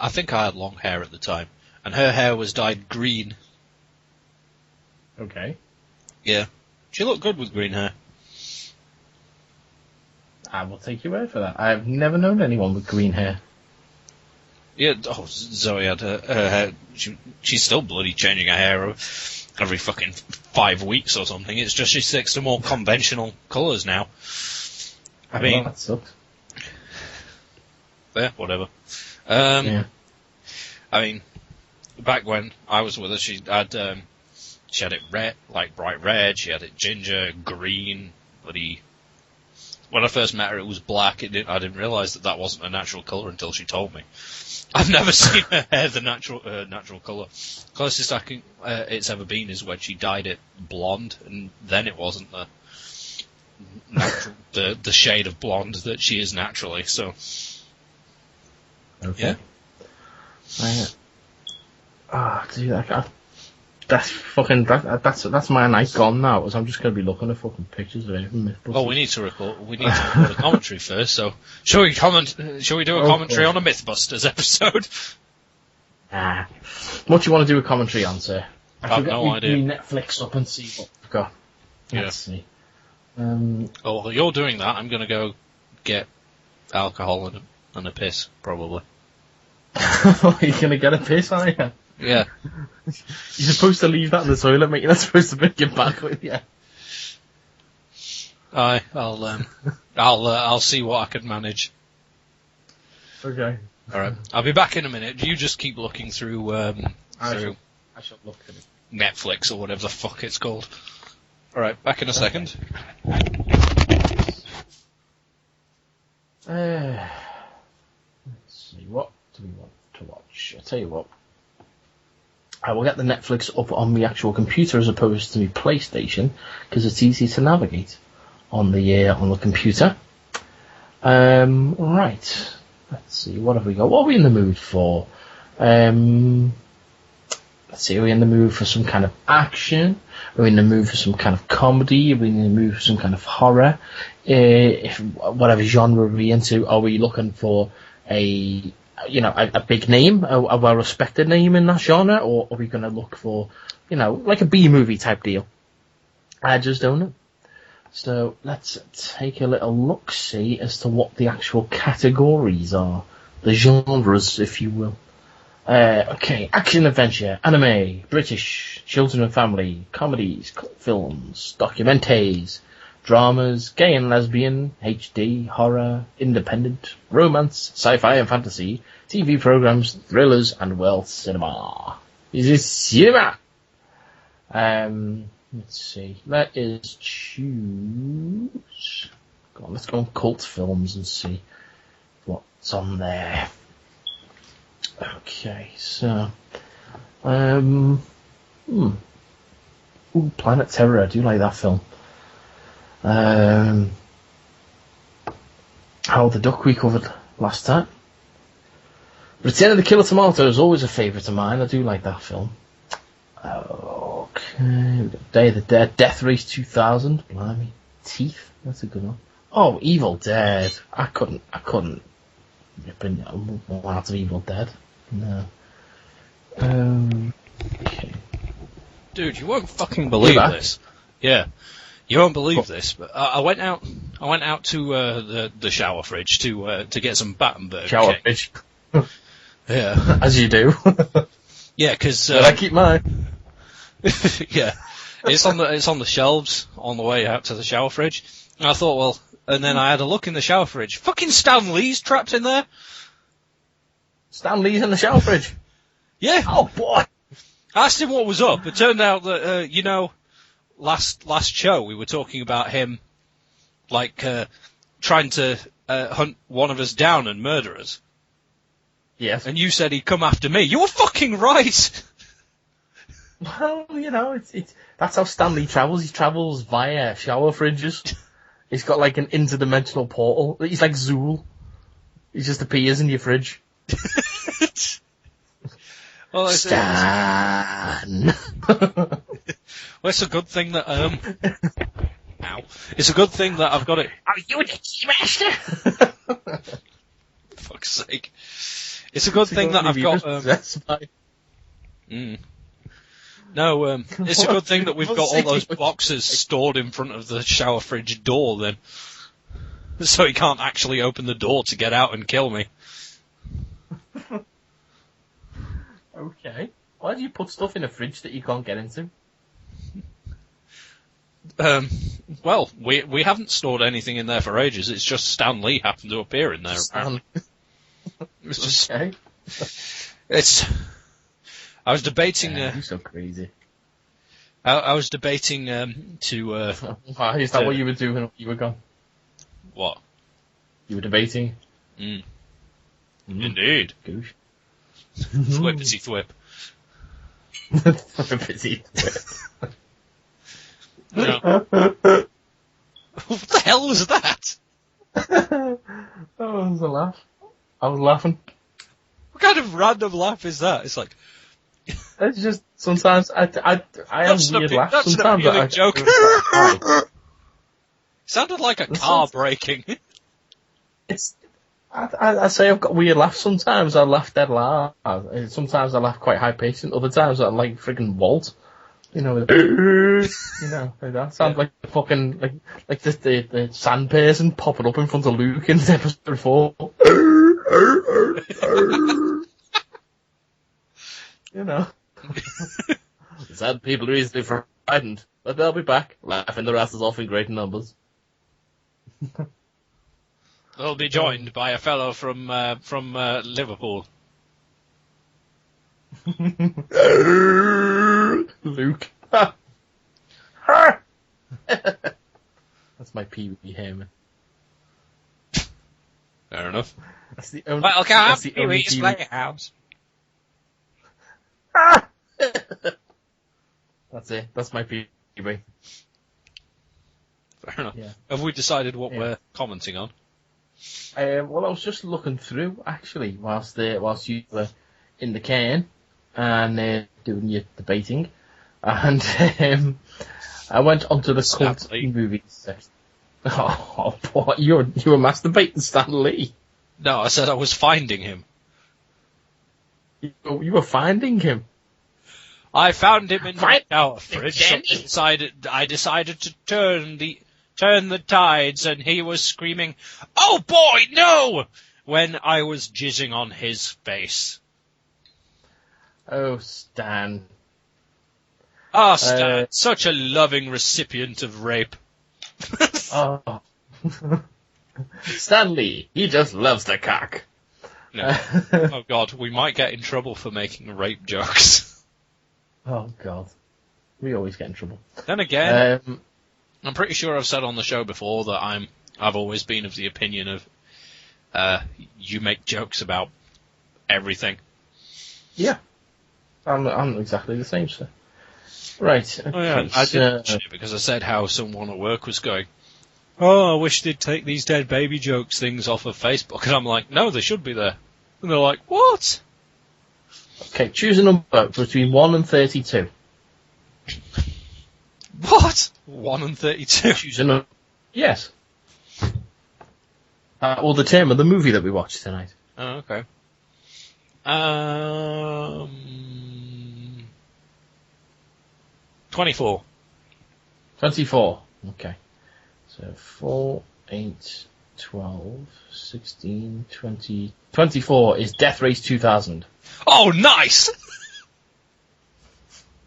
think I had long hair at the time, and her hair was dyed green. Okay. Yeah. She looked good with green hair. I will take your word for that. I've never known anyone with green hair. Yeah, Zoe had her hair. She's still bloody changing her hair every fucking 5 weeks or something. It's just she sticks to more conventional colours now. I mean, that sucks. Yeah, whatever. Yeah. I mean, back when I was with her, she had it red, like bright red. She had it ginger, green, bloody. When I first met her, it was black. I didn't realise that wasn't a natural colour until she told me. I've never seen her hair the natural colour. Closest it's ever been is when she dyed it blonde, and then it wasn't the the shade of blonde that she is naturally. So, Okay. yeah. Dude, that's my night gone now. Because I'm just going to be looking at fucking pictures of it. Well, we need to record a commentary first. So, shall we do a commentary on a MythBusters episode? What do you want to do a commentary on, sir? I've no idea. Me Netflix up and see what we've got. Let's see. Oh, well, you're doing that. I'm going to go get alcohol and a piss, probably. You're going to get a piss, are you? Yeah. You're supposed to leave that in the toilet, mate. You're not supposed to bring it back with you. I'll see what I can manage. Okay. All right. I'll be back in a minute. You just keep looking through I shall look at it. Netflix or whatever the fuck it's called. All right. Back in a second. Let's see. What do we want to watch? I'll tell you what. I will get the Netflix up on the actual computer as opposed to the PlayStation because it's easy to navigate on the computer. Right. Let's see. What have we got? What are we in the mood for? Let's see. Are we in the mood for some kind of action? Are we in the mood for some kind of comedy? Are we in the mood for some kind of horror? Whatever genre we're into, are we looking for a big name, a well-respected name in that genre, or are we going to look for, like a B-movie type deal? I just don't know. So let's take a little look-see as to what the actual categories are, the genres, if you will. Okay, action, adventure, anime, British, children and family, comedies, films, documentaries, dramas, gay and lesbian, HD, horror, independent, romance, sci-fi and fantasy, TV programs, thrillers, and world cinema. Is this cinema? Let's see. Let us choose. Go on, let's go on cult films and see what's on there. Okay, so, Ooh, Planet Terror. I do like that film. Howard the Duck we covered last time. Return of the Killer Tomato is always a favourite of mine. I do like that film. Okay, we've got Day of the Dead, Death Race 2000. Blimey, Teeth. That's a good one. Oh, Evil Dead. I couldn't rip one out of Evil Dead. No. Okay. Dude, you won't fucking believe this. Yeah. You won't believe this, but I went out to the shower fridge to get some Battenberg. Shower fridge. Yeah. As you do. Yeah, because I keep mine. yeah, it's on the shelves on the way out to the shower fridge. And I thought, well, and then I had a look in the shower fridge. Fucking Stan Lee's trapped in there. Stan Lee's in the shower fridge. Yeah. Oh boy. I asked him what was up. It turned out that last show we were talking about him, trying to hunt one of us down and murder us. Yes. And you said he'd come after me. You were fucking right. Well, it's that's how Stan Lee travels. He travels via shower fridges. He's got like an interdimensional portal. He's like Zool. He just appears in your fridge. Well, Stan. Well, it's a good thing that Ow. It's a good thing that I've got it. Are you the key master? Fuck's sake. It's a good thing that I've got. No, it's a good thing that we've got all those boxes stored in front of the shower fridge door then. So he can't actually open the door to get out and kill me. Okay. Why do you put stuff in a fridge that you can't get into? Well, we haven't stored anything in there for ages. It's just Stan Lee happened to appear in there. It's just, okay. I was debating. You're so crazy. I was debating to. Why is that what you were doing when you were gone? What? You were debating. Indeed. Goosh. Thwippity thwip. Thwippity thwip. No. What the hell was that? That was a laugh. I was laughing. What kind of random laugh is that? It's like, It's just sometimes I have weird laughs. That's Sometimes an appealing joke. Sounded like a car braking. I say I've got weird laughs. Sometimes I laugh dead loud. Sometimes I laugh quite high paced, and other times I like friggin' Walt. You know, like that sounds like the fucking like the sand person popping up in front of Luke in episode 4. You know, the sad people are easily frightened, but they'll be back, laughing their asses off in great numbers. They'll be joined by a fellow from Liverpool. Luke. That's my Pee Wee Herman. Fair enough. That's the only. Welcome to Pee Wee's Playhouse. That's it. That's my Pee Wee. Fair enough. Yeah. Have we decided what we're commenting on? Well, I was just looking through actually whilst you were in the can and doing your debating, and I went onto the cult movies section. Oh, boy, you were masturbating, Stan Lee. No, I said I was finding him. You were finding him. I found him in the shower fridge. I decided to turn the tides, and he was screaming, "Oh boy, no!" when I was jizzing on his face. Oh, Stan. Ah, Stan, such a loving recipient of rape. Oh. Stanley, he just loves the cock. No. Oh God, we might get in trouble for making rape jokes. Oh God, we always get in trouble. Then again, I'm pretty sure I've said on the show before that I've always been of the opinion of you make jokes about everything. Yeah, I'm exactly the same, sir. Right. Okay, oh, yeah, I did mention it because I said how someone at work was going, "Oh, I wish they'd take these dead baby jokes things off of Facebook," and I'm like, "No, they should be there." And they're like, "What?" Okay, choose a number between 1 and 32. What? 1 and 32? Choose a number. Yes. Or the term of the movie that we watched tonight. Oh, okay. 24. 24. Okay. So 4, 8, 12, 16, 20... 24 is Death Race 2000. Oh, nice!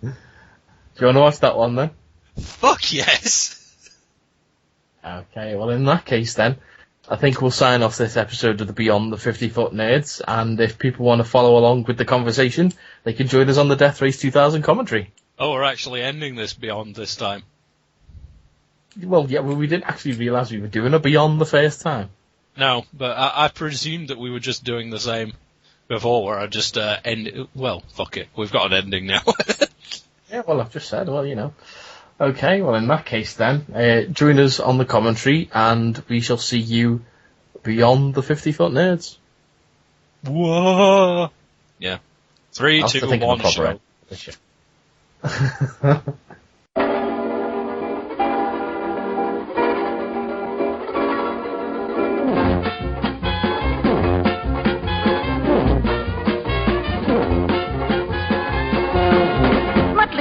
Do you want to watch that one then? Fuck yes! Okay, well in that case then, I think we'll sign off this episode of the Beyond the 50-Foot Nerds, and if people want to follow along with the conversation, they can join us on the Death Race 2000 commentary. Oh, we're actually ending this Beyond this time. Well, yeah, we didn't actually realise we were doing a Beyond the first time. No, but I presumed that we were just doing the same before, where I just end. Well, fuck it, we've got an ending now. Yeah, well, I've just said, well, you know. Okay, well, in that case then, join us on the commentary, and we shall see you beyond the 50-Foot Nerds. Whoa! Yeah. 3, 2, 1, show.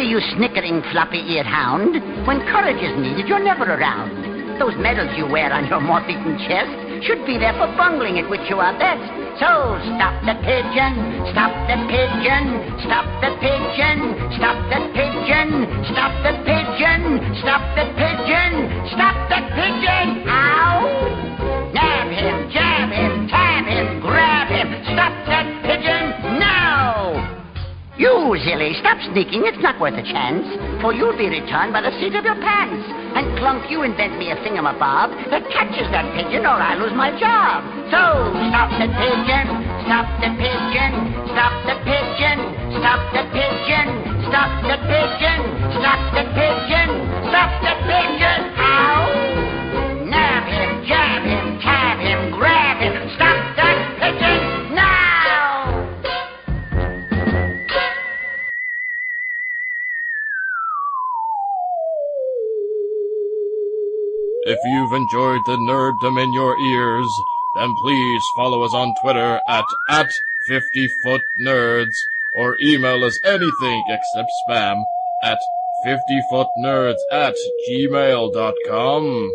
You snickering, floppy-eared hound. When courage is needed, you're never around. Those medals you wear on your moth-eaten chest should be there for bungling at which you are best. So stop the pigeon, stop the pigeon, stop the pigeon, stop the pigeon, stop the pigeon, stop the pigeon, stop the pigeon. Ow! Nab him, jab him, tab him, grab him. Stop that pigeon now! You, Zilly, stop sneaking. It's not worth a chance. For you'll be returned by the seat of your pants. And Clunk, you invent me a thingamabob that catches that pigeon or I lose my job. So, stop the pigeon, stop the pigeon, stop the pigeon, stop the pigeon, stop the pigeon, stop the pigeon, stop the pigeon. Ow! Nab him. If you've enjoyed the nerddom in your ears, then please follow us on Twitter at 50footnerds, or email us anything except spam at 50footnerds@gmail.com.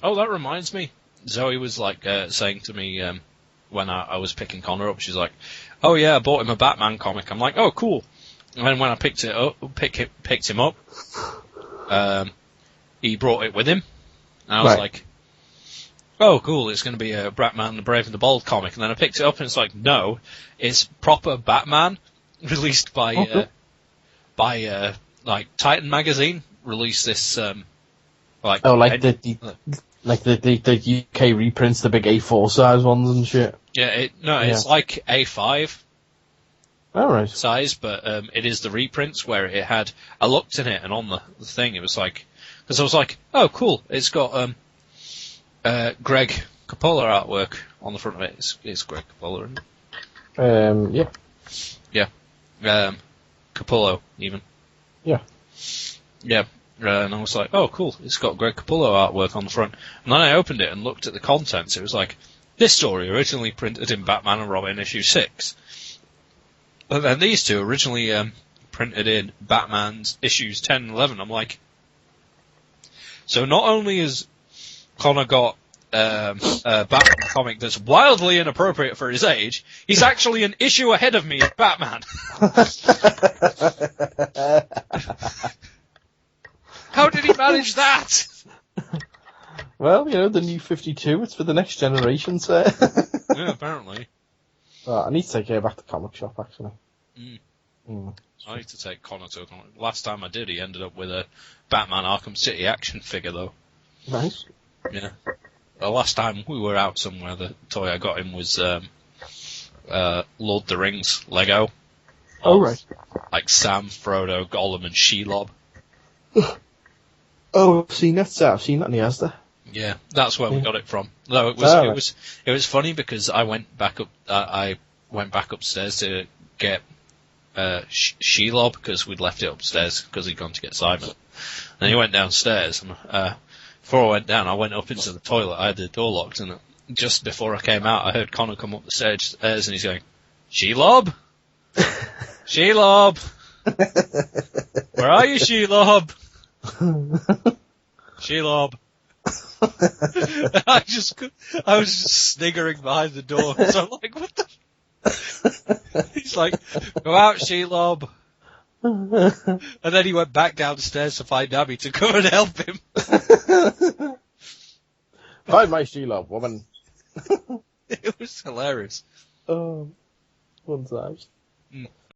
Oh, that reminds me. Zoe was like saying to me when I was picking Connor up, she's like, "Oh yeah, I bought him a Batman comic." I'm like, "Oh, cool." And then when I picked him up, he brought it with him, and I was like, "Oh, cool! It's going to be a Batman the Brave and the Bold comic." And then I picked it up, and it's like, "No, it's proper Batman, released by like Titan magazine. Released this the UK reprints, the big A4 size ones and shit. Yeah, it's like A5 size, but it is the reprints where it had. I looked in it, and on the thing, it was like, because I was like, oh, cool, it's got Greg Capullo artwork on the front of it. It's Greg Capullo, isn't it? Yeah. Capullo, even. Yeah. Yeah. And I was like, oh, cool, it's got Greg Capullo artwork on the front. And then I opened it and looked at the contents. It was like, this story originally printed in Batman and Robin issue 6. And then these two originally printed in Batman's issues 10 and 11. I'm like, so not only has Connor got a Batman comic that's wildly inappropriate for his age, he's actually an issue ahead of me at Batman. How did he manage that? Well, the new 52, it's for the next generation, so. Yeah, apparently. I need to take her back to comic shop, actually. I need to take Connor to a comic. Last time I did, he ended up with a Batman Arkham City action figure, though. Nice. Yeah. The last time we were out somewhere, the toy I got him was Lord of the Rings Lego. Oh, right. Like Sam, Frodo, Gollum, and Shelob. Oh, I've seen that in the Asda. Yeah, that's where we got it from. No, it was funny because I went back up. I went back upstairs to get Shelob because we'd left it upstairs because he'd gone to get Simon. And he went downstairs, and before I went down, I went up into the toilet. I had the door locked, and just before I came out, I heard Connor come up the stairs, and he's going, "Shelob, Shelob, where are you, Shelob? Shelob." I was just sniggering behind the door, so I'm like, what the? He's like, "Go out, Shelob." And then he went back downstairs to find Abby to come and help him. Find my Shelob, woman. It was hilarious. One times.